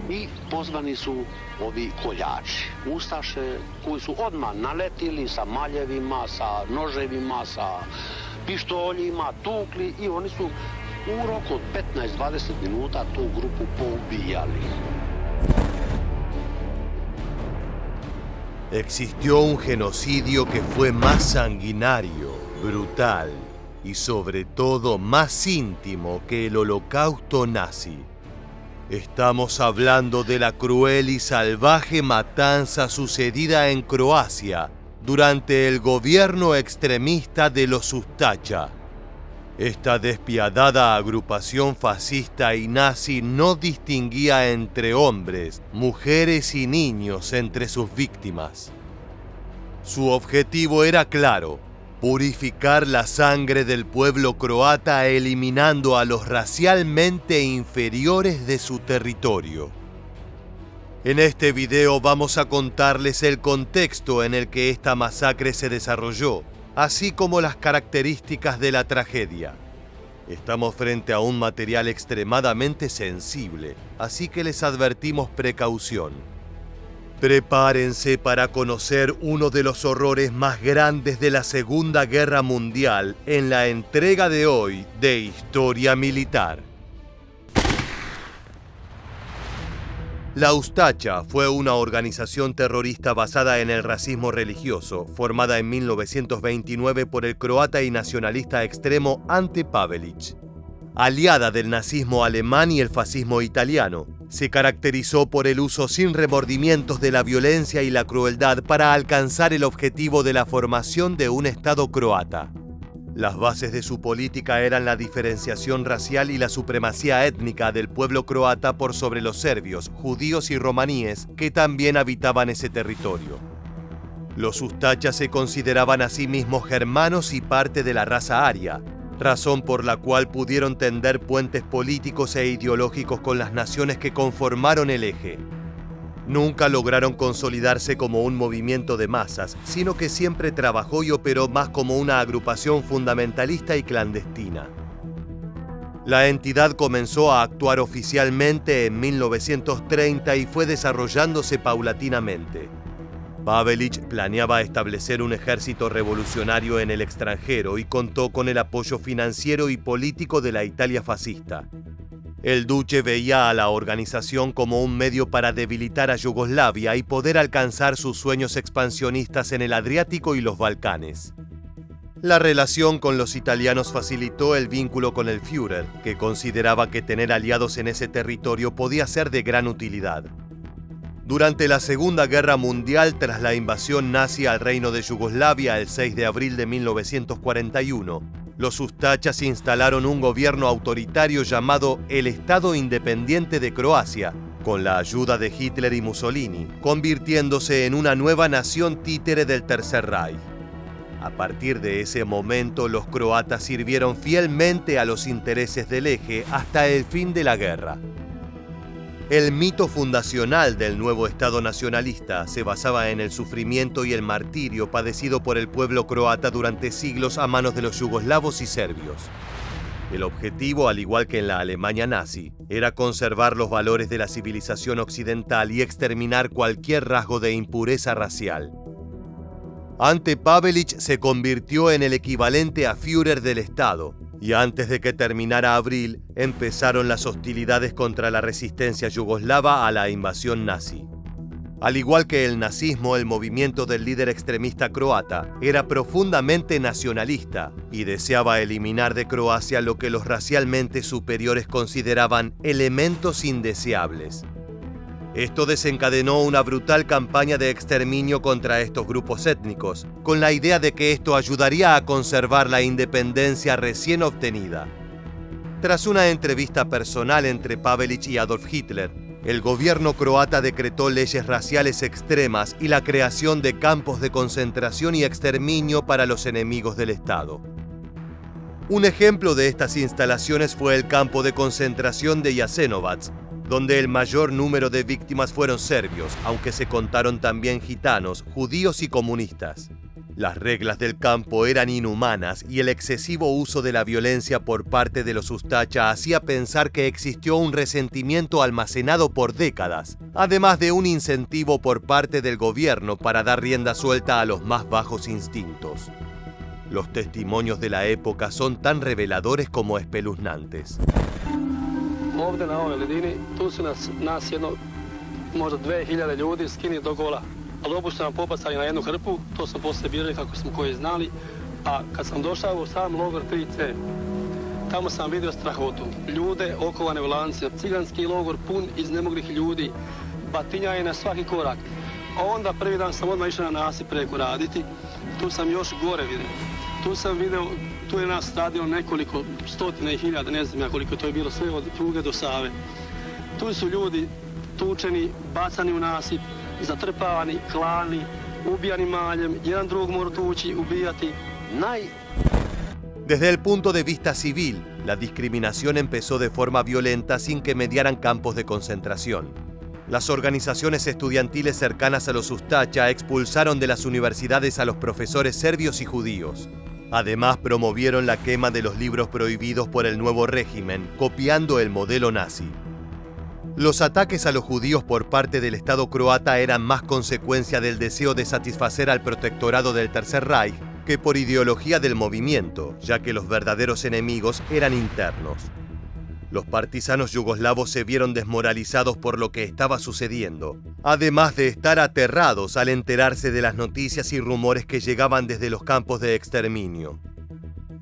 I pozvani su ovi koljači, ustaše koji su odmah naletili sa maljevima, sa noževima, sa pištoljima, tukli i oni su u roku od 15-20 minuta tu grupu poubijali. Existió un genocidio que fue más sanguinario, brutal y sobre todo más íntimo que el holocausto nazi. Estamos hablando de la cruel y salvaje matanza sucedida en Croacia durante el gobierno extremista de los Ustaša. Esta despiadada agrupación fascista y nazi no distinguía entre hombres, mujeres y niños entre sus víctimas. Su objetivo era claro: purificar la sangre del pueblo croata eliminando a los racialmente inferiores de su territorio. En este video vamos a contarles el contexto en el que esta masacre se desarrolló, así como las características de la tragedia. Estamos frente a un material extremadamente sensible, así que les advertimos precaución. Prepárense para conocer uno de los horrores más grandes de la Segunda Guerra Mundial en la entrega de hoy de Historia Militar. La Ustaša fue una organización terrorista basada en el racismo religioso, formada en 1929 por el croata y nacionalista extremo Ante Pavelić. Aliada del nazismo alemán y el fascismo italiano, se caracterizó por el uso sin remordimientos de la violencia y la crueldad para alcanzar el objetivo de la formación de un Estado croata. Las bases de su política eran la diferenciación racial y la supremacía étnica del pueblo croata por sobre los serbios, judíos y romaníes que también habitaban ese territorio. Los Ustaša se consideraban a sí mismos germanos y parte de la raza aria, razón por la cual pudieron tender puentes políticos e ideológicos con las naciones que conformaron el eje. Nunca lograron consolidarse como un movimiento de masas, sino que siempre trabajó y operó más como una agrupación fundamentalista y clandestina. La entidad comenzó a actuar oficialmente en 1930 y fue desarrollándose paulatinamente. Pavelić planeaba establecer un ejército revolucionario en el extranjero y contó con el apoyo financiero y político de la Italia fascista. El duce veía a la organización como un medio para debilitar a Yugoslavia y poder alcanzar sus sueños expansionistas en el Adriático y los Balcanes. La relación con los italianos facilitó el vínculo con el Führer, que consideraba que tener aliados en ese territorio podía ser de gran utilidad. Durante la Segunda Guerra Mundial, tras la invasión nazi al Reino de Yugoslavia el 6 de abril de 1941, los Ustašas instalaron un gobierno autoritario llamado el Estado Independiente de Croacia, con la ayuda de Hitler y Mussolini, convirtiéndose en una nueva nación títere del Tercer Reich. A partir de ese momento, los croatas sirvieron fielmente a los intereses del eje hasta el fin de la guerra. El mito fundacional del nuevo Estado nacionalista se basaba en el sufrimiento y el martirio padecido por el pueblo croata durante siglos a manos de los yugoslavos y serbios. El objetivo, al igual que en la Alemania nazi, era conservar los valores de la civilización occidental y exterminar cualquier rasgo de impureza racial. Ante Pavelić se convirtió en el equivalente a Führer del Estado, y antes de que terminara abril, empezaron las hostilidades contra la resistencia yugoslava a la invasión nazi. Al igual que el nazismo, el movimiento del líder extremista croata era profundamente nacionalista y deseaba eliminar de Croacia lo que los racialmente superiores consideraban elementos indeseables. Esto desencadenó una brutal campaña de exterminio contra estos grupos étnicos, con la idea de que esto ayudaría a conservar la independencia recién obtenida. Tras una entrevista personal entre Pavelić y Adolf Hitler, el gobierno croata decretó leyes raciales extremas y la creación de campos de concentración y exterminio para los enemigos del Estado. Un ejemplo de estas instalaciones fue el campo de concentración de Jasenovac, donde el mayor número de víctimas fueron serbios, aunque se contaron también gitanos, judíos y comunistas. Las reglas del campo eran inhumanas y el excesivo uso de la violencia por parte de los Ustacha hacía pensar que existió un resentimiento almacenado por décadas, además de un incentivo por parte del gobierno para dar rienda suelta a los más bajos instintos. Los testimonios de la época son tan reveladores como espeluznantes. Ovdje na ovoj ledini, tu su nas jedno, možda 2000 ljudi skini do gola. Ali obučno nam popasali na jednu hrpu, to smo poslije birali kako smo koji znali, a kad sam došao u sam logor 3C, tamo sam vidio strahotu. Ljude okovane u lancima, ciganski logor pun iznemoglih ljudi, batinjaje na svaki korak. A onda prvi dan sam odmah išao na nasip preko raditi, tu sam još gore vidio. Tu sam video, tu je nas radio nekoliko stotina i hiljada, ne znam ja koliko to je bilo, sve od Pruge do Save. Tu su ljudi tučeni, bacani u nasip, zatrpavani, klani, ubijani maljem, jedan drugog mora tući, ubijati. Desde el punto de vista civil, la discriminación empezó de forma violenta sin que mediaran campos de concentración. Las organizaciones estudiantiles cercanas a los Ustacha expulsaron de las universidades a los profesores serbios y judíos. Además, promovieron la quema de los libros prohibidos por el nuevo régimen, copiando el modelo nazi. Los ataques a los judíos por parte del Estado croata eran más consecuencia del deseo de satisfacer al protectorado del Tercer Reich que por ideología del movimiento, ya que los verdaderos enemigos eran internos. Los partisanos yugoslavos se vieron desmoralizados por lo que estaba sucediendo, además de estar aterrados al enterarse de las noticias y rumores que llegaban desde los campos de exterminio.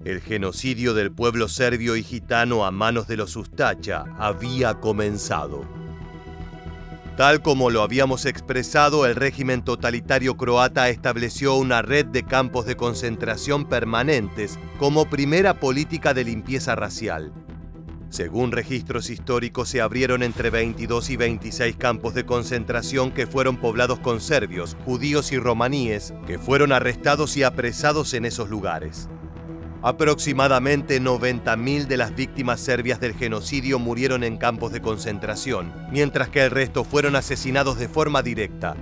El genocidio del pueblo serbio y gitano a manos de los Ustacha había comenzado. Tal como lo habíamos expresado, el régimen totalitario croata estableció una red de campos de concentración permanentes como primera política de limpieza racial. Según registros históricos, se abrieron entre 22 y 26 campos de concentración que fueron poblados con serbios, judíos y romaníes, que fueron arrestados y apresados en esos lugares. Aproximadamente 90.000 de las víctimas serbias del genocidio murieron en campos de concentración, mientras que el resto fueron asesinados de forma directa.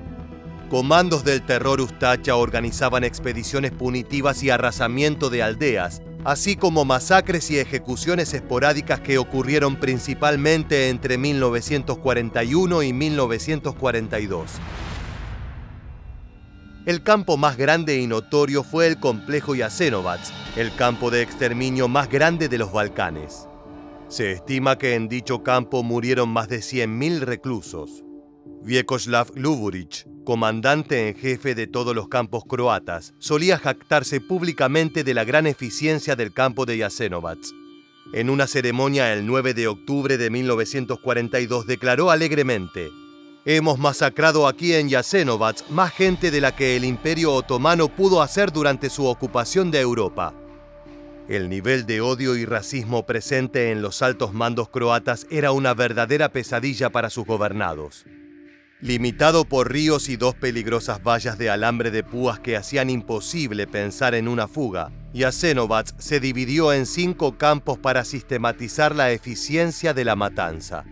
Comandos del terror Ustacha organizaban expediciones punitivas y arrasamiento de aldeas, así como masacres y ejecuciones esporádicas que ocurrieron principalmente entre 1941 y 1942. El campo más grande y notorio fue el complejo Jasenovac, el campo de exterminio más grande de los Balcanes. Se estima que en dicho campo murieron más de 100.000 reclusos. Vjekoslav Ljuburić, comandante en jefe de todos los campos croatas, solía jactarse públicamente de la gran eficiencia del campo de Jasenovac. En una ceremonia el 9 de octubre de 1942 declaró alegremente: «Hemos masacrado aquí en Jasenovac más gente de la que el Imperio Otomano pudo hacer durante su ocupación de Europa». El nivel de odio y racismo presente en los altos mandos croatas era una verdadera pesadilla para sus gobernados. Limitado por ríos y dos peligrosas vallas de alambre de púas que hacían imposible pensar en una fuga, Jasenovac se dividió en 5 campos para sistematizar la eficiencia de la matanza.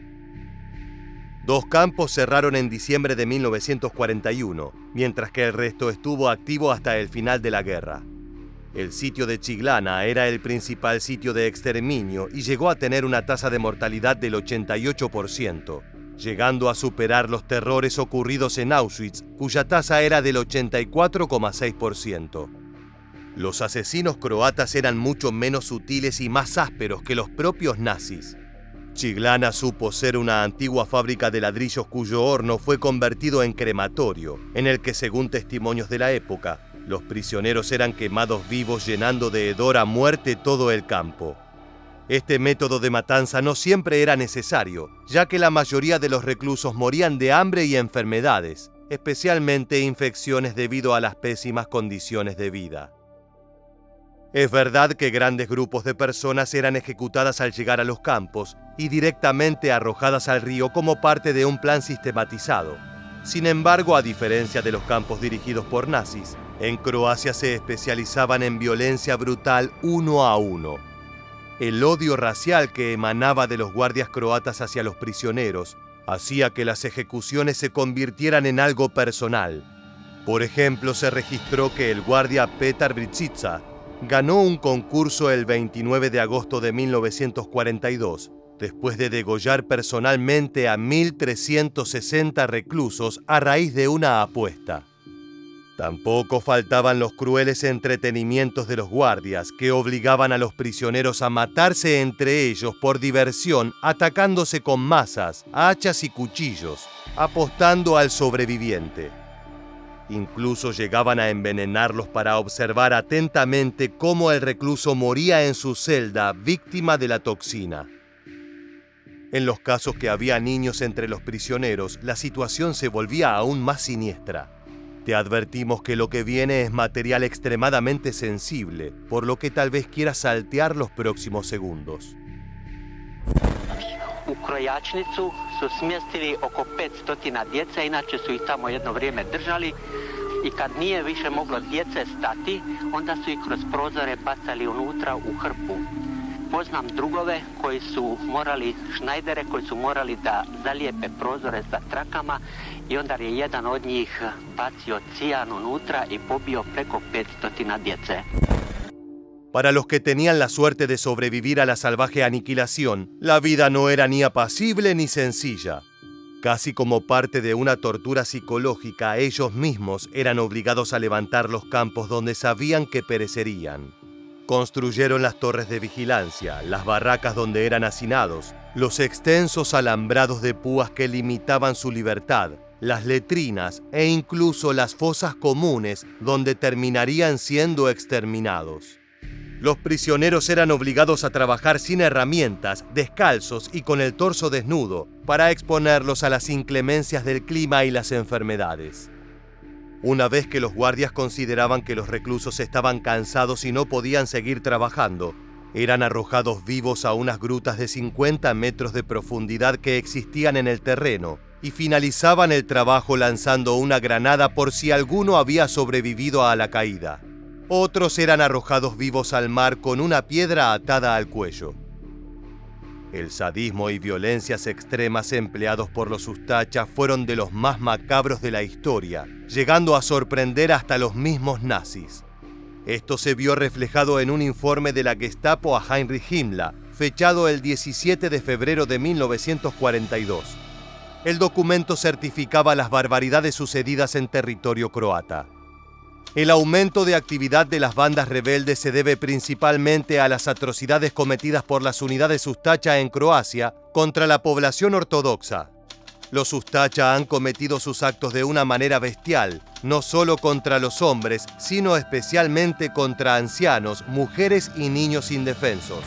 2 campos cerraron en diciembre de 1941, mientras que el resto estuvo activo hasta el final de la guerra. El sitio de Čiglana era el principal sitio de exterminio y llegó a tener una tasa de mortalidad del 88%, llegando a superar los terrores ocurridos en Auschwitz, cuya tasa era del 84,6%. Los asesinos croatas eran mucho menos sutiles y más ásperos que los propios nazis. Čiglana supo ser una antigua fábrica de ladrillos cuyo horno fue convertido en crematorio, en el que, según testimonios de la época, los prisioneros eran quemados vivos llenando de hedor a muerte todo el campo. Este método de matanza no siempre era necesario, ya que la mayoría de los reclusos morían de hambre y enfermedades, especialmente infecciones debido a las pésimas condiciones de vida. Es verdad que grandes grupos de personas eran ejecutadas al llegar a los campos y directamente arrojadas al río como parte de un plan sistematizado. Sin embargo, a diferencia de los campos dirigidos por nazis, en Croacia se especializaban en violencia brutal uno a uno. El odio racial que emanaba de los guardias croatas hacia los prisioneros hacía que las ejecuciones se convirtieran en algo personal. Por ejemplo, se registró que el guardia Petar Bricica ganó un concurso el 29 de agosto de 1942, después de degollar personalmente a 1.360 reclusos a raíz de una apuesta. Tampoco faltaban los crueles entretenimientos de los guardias, que obligaban a los prisioneros a matarse entre ellos por diversión, atacándose con mazas, hachas y cuchillos, apostando al sobreviviente. Incluso llegaban a envenenarlos para observar atentamente cómo el recluso moría en su celda, víctima de la toxina. En los casos que había niños entre los prisioneros, la situación se volvía aún más siniestra. Te advertimos que lo que viene es material extremadamente sensible, por lo que tal vez quieras saltear los próximos segundos. U krojačnicu su smjestili oko 500 djece, inače su ih tamo jedno vrijeme držali i kad nije više moglo djece stati, onda su ih kroz prozore bacali unutra u hrpu. Poznam drugove koji su morali, šnajdere koji su morali da zalijepe prozore sa trakama i onda je jedan od njih bacio cijan unutra i pobio preko 500 djece. Para los que tenían la suerte de sobrevivir a la salvaje aniquilación, la vida no era ni apacible ni sencilla. Casi como parte de una tortura psicológica, ellos mismos eran obligados a levantar los campos donde sabían que perecerían. Construyeron las torres de vigilancia, las barracas donde eran hacinados, los extensos alambrados de púas que limitaban su libertad, las letrinas e incluso las fosas comunes donde terminarían siendo exterminados. Los prisioneros eran obligados a trabajar sin herramientas, descalzos y con el torso desnudo, para exponerlos a las inclemencias del clima y las enfermedades. Una vez que los guardias consideraban que los reclusos estaban cansados y no podían seguir trabajando, eran arrojados vivos a unas grutas de 50 metros de profundidad que existían en el terreno y finalizaban el trabajo lanzando una granada por si alguno había sobrevivido a la caída. Otros eran arrojados vivos al mar con una piedra atada al cuello. El sadismo y violencias extremas empleados por los Ustacha fueron de los más macabros de la historia, llegando a sorprender hasta los mismos nazis. Esto se vio reflejado en un informe de la Gestapo a Heinrich Himmler, fechado el 17 de febrero de 1942. El documento certificaba las barbaridades sucedidas en territorio croata. El aumento de actividad de las bandas rebeldes se debe principalmente a las atrocidades cometidas por las unidades Ustacha en Croacia contra la población ortodoxa. Los Ustacha han cometido sus actos de una manera bestial, no solo contra los hombres, sino especialmente contra ancianos, mujeres y niños indefensos.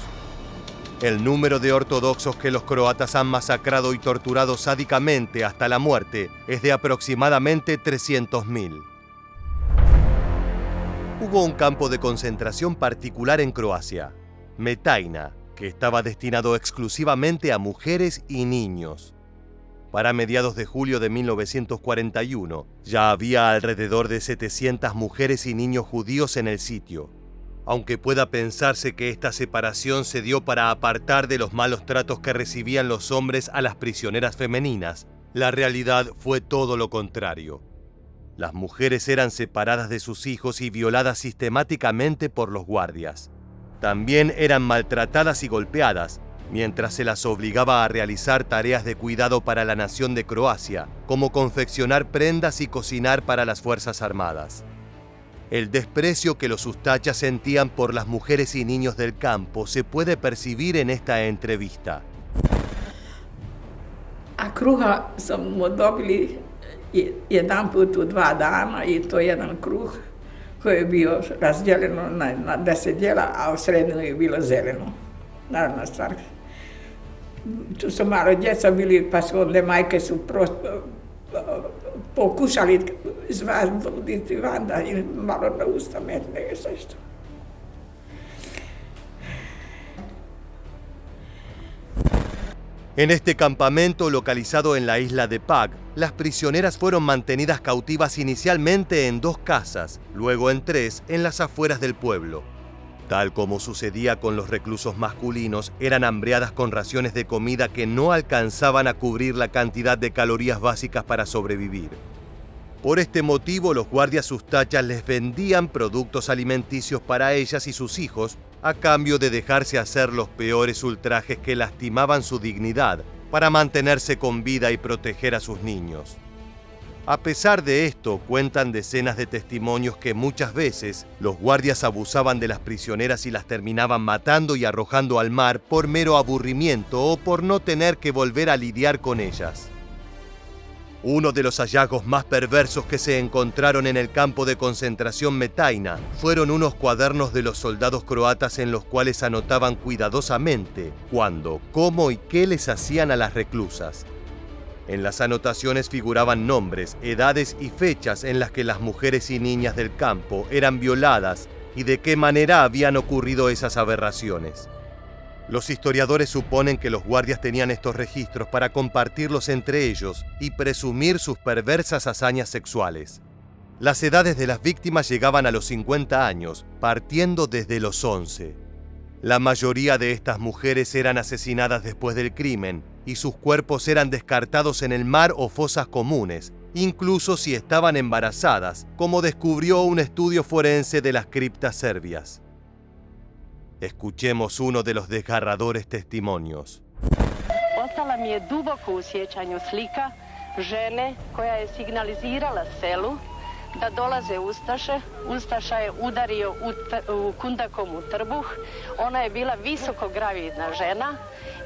El número de ortodoxos que los croatas han masacrado y torturado sádicamente hasta la muerte es de aproximadamente 300.000. Hubo un campo de concentración particular en Croacia, Metajna, que estaba destinado exclusivamente a mujeres y niños. Para mediados de julio de 1941, ya había alrededor de 700 mujeres y niños judíos en el sitio. Aunque pueda pensarse que esta separación se dio para apartar de los malos tratos que recibían los hombres a las prisioneras femeninas, la realidad fue todo lo contrario. Las mujeres eran separadas de sus hijos y violadas sistemáticamente por los guardias. También eran maltratadas y golpeadas, mientras se las obligaba a realizar tareas de cuidado para la nación de Croacia, como confeccionar prendas y cocinar para las Fuerzas Armadas. El desprecio que los Ustachas sentían por las mujeres y niños del campo se puede percibir en esta entrevista. A kruha smo dobili jedan put u 2 dana i to jedan kruh koji je bio razdijeljeno na 10 dijela, a u sredinu je bilo zeleno. Naravna stvar. Tu su malo djeca bili, pa su onda majke su pokušali izvaditi van da im malo na usta metne i sve što. En este campamento localizado en la isla de Pag, las prisioneras fueron mantenidas cautivas inicialmente en 2 casas, luego en 3 en las afueras del pueblo. Tal como sucedía con los reclusos masculinos, eran hambreadas con raciones de comida que no alcanzaban a cubrir la cantidad de calorías básicas para sobrevivir. Por este motivo, los guardias ustachas les vendían productos alimenticios para ellas y sus hijos a cambio de dejarse hacer los peores ultrajes que lastimaban su dignidad para mantenerse con vida y proteger a sus niños. A pesar de esto, cuentan decenas de testimonios que muchas veces los guardias abusaban de las prisioneras y las terminaban matando y arrojando al mar por mero aburrimiento o por no tener que volver a lidiar con ellas. Uno de los hallazgos más perversos que se encontraron en el campo de concentración Metaina fueron unos cuadernos de los soldados croatas en los cuales anotaban cuidadosamente cuándo, cómo y qué les hacían a las reclusas. En las anotaciones figuraban nombres, edades y fechas en las que las mujeres y niñas del campo eran violadas y de qué manera habían ocurrido esas aberraciones. Los historiadores suponen que los guardias tenían estos registros para compartirlos entre ellos y presumir sus perversas hazañas sexuales. Las edades de las víctimas llegaban a los 50 años, partiendo desde los 11. La mayoría de estas mujeres eran asesinadas después del crimen y sus cuerpos eran descartados en el mar o fosas comunes, incluso si estaban embarazadas, como descubrió un estudio forense de las criptas serbias. Escuchemos uno de los desgarradores testimonios. Ostala mi je duboko u sjećanju slika žene koja je signalizirala selu da dolaze ustaše. Ustaša je udario u kundakom u trbuh. Ona je bila visoko gravidna žena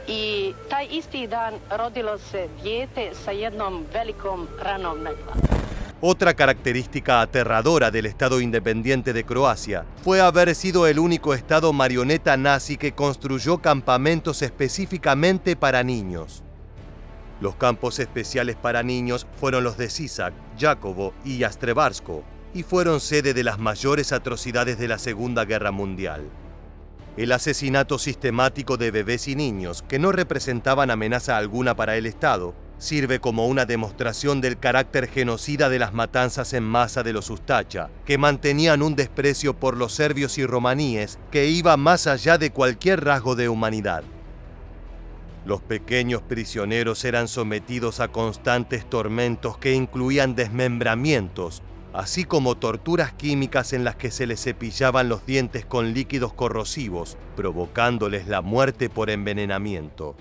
i taj isti dan rodilo se dijete sa jednom velikom ranom na glavi. Otra característica aterradora del Estado independiente de Croacia fue haber sido el único Estado marioneta nazi que construyó campamentos específicamente para niños. Los campos especiales para niños fueron los de Sisak, Jakovo y Jastrebarsko, y fueron sede de las mayores atrocidades de la Segunda Guerra Mundial. El asesinato sistemático de bebés y niños, que no representaban amenaza alguna para el Estado, sirve como una demostración del carácter genocida de las matanzas en masa de los ustacha, que mantenían un desprecio por los serbios y romaníes que iba más allá de cualquier rasgo de humanidad. Los pequeños prisioneros eran sometidos a constantes tormentos que incluían desmembramientos, así como torturas químicas en las que se les cepillaban los dientes con líquidos corrosivos, provocándoles la muerte por envenenamiento.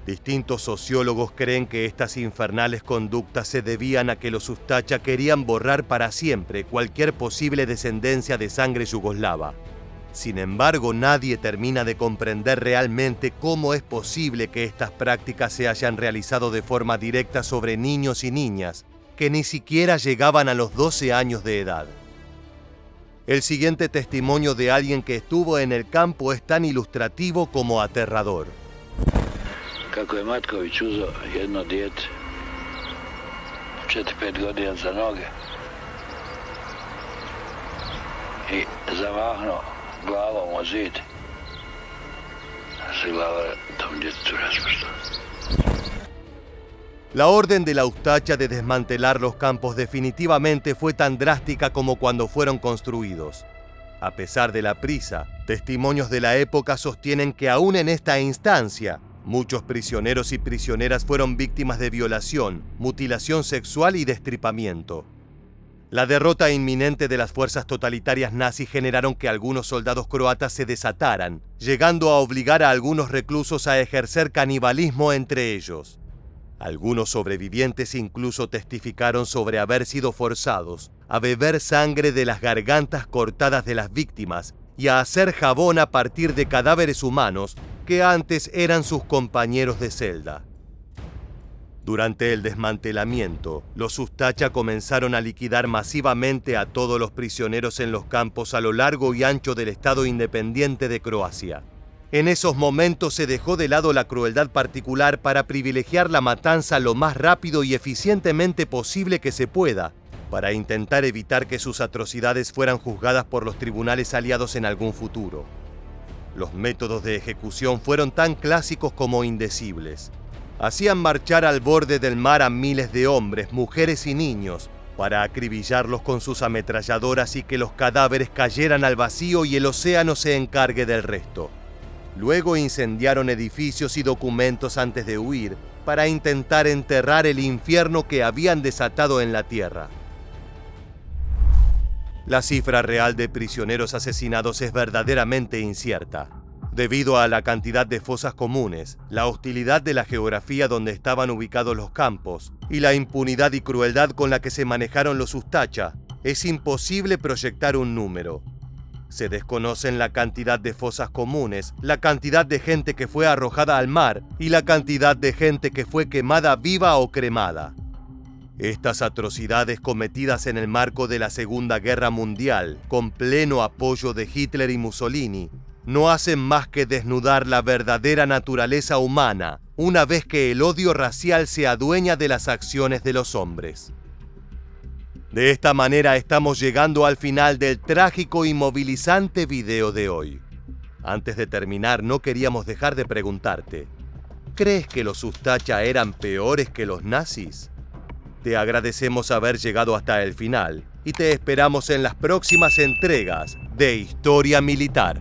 Distintos sociólogos creen que estas infernales conductas se debían a que los ustacha querían borrar para siempre cualquier posible descendencia de sangre yugoslava. Sin embargo, nadie termina de comprender realmente cómo es posible que estas prácticas se hayan realizado de forma directa sobre niños y niñas que ni siquiera llegaban a los 12 años de edad. El siguiente testimonio de alguien que estuvo en el campo es tan ilustrativo como aterrador. Kako je Matković uzeo jedno dijete, 4-5 godina za noge i zamahnuo glavom o zid, se glava tom djetetu raspuštala. La orden de la ustacha de desmantelar los campos definitivamente fue tan drástica como cuando fueron construidos. A pesar de la prisa, testimonios de la época sostienen que aún en esta instancia, muchos prisioneros y prisioneras fueron víctimas de violación, mutilación sexual y destripamiento. La derrota inminente de las fuerzas totalitarias nazis generaron que algunos soldados croatas se desataran, llegando a obligar a algunos reclusos a ejercer canibalismo entre ellos. Algunos sobrevivientes incluso testificaron sobre haber sido forzados a beber sangre de las gargantas cortadas de las víctimas y a hacer jabón a partir de cadáveres humanos que antes eran sus compañeros de celda. Durante el desmantelamiento, los ustacha comenzaron a liquidar masivamente a todos los prisioneros en los campos a lo largo y ancho del Estado independiente de Croacia. En esos momentos se dejó de lado la crueldad particular para privilegiar la matanza lo más rápido y eficientemente posible que se pueda, para intentar evitar que sus atrocidades fueran juzgadas por los tribunales aliados en algún futuro. Los métodos de ejecución fueron tan clásicos como indecibles. Hacían marchar al borde del mar a miles de hombres, mujeres y niños para acribillarlos con sus ametralladoras y que los cadáveres cayeran al vacío y el océano se encargue del resto. Luego incendiaron edificios y documentos antes de huir para intentar enterrar el infierno que habían desatado en la tierra. La cifra real de prisioneros asesinados es verdaderamente incierta. Debido a la cantidad de fosas comunes, la hostilidad de la geografía donde estaban ubicados los campos y la impunidad y crueldad con la que se manejaron los Ustacha, es imposible proyectar un número. Se desconocen la cantidad de fosas comunes, la cantidad de gente que fue arrojada al mar y la cantidad de gente que fue quemada viva o cremada. Estas atrocidades cometidas en el marco de la Segunda Guerra Mundial, con pleno apoyo de Hitler y Mussolini, no hacen más que desnudar la verdadera naturaleza humana, una vez que el odio racial se adueña de las acciones de los hombres. De esta manera estamos llegando al final del trágico y movilizante video de hoy. Antes de terminar, no queríamos dejar de preguntarte, ¿crees que los Ustacha eran peores que los nazis? Te agradecemos haber llegado hasta el final y te esperamos en las próximas entregas de Historia Militar.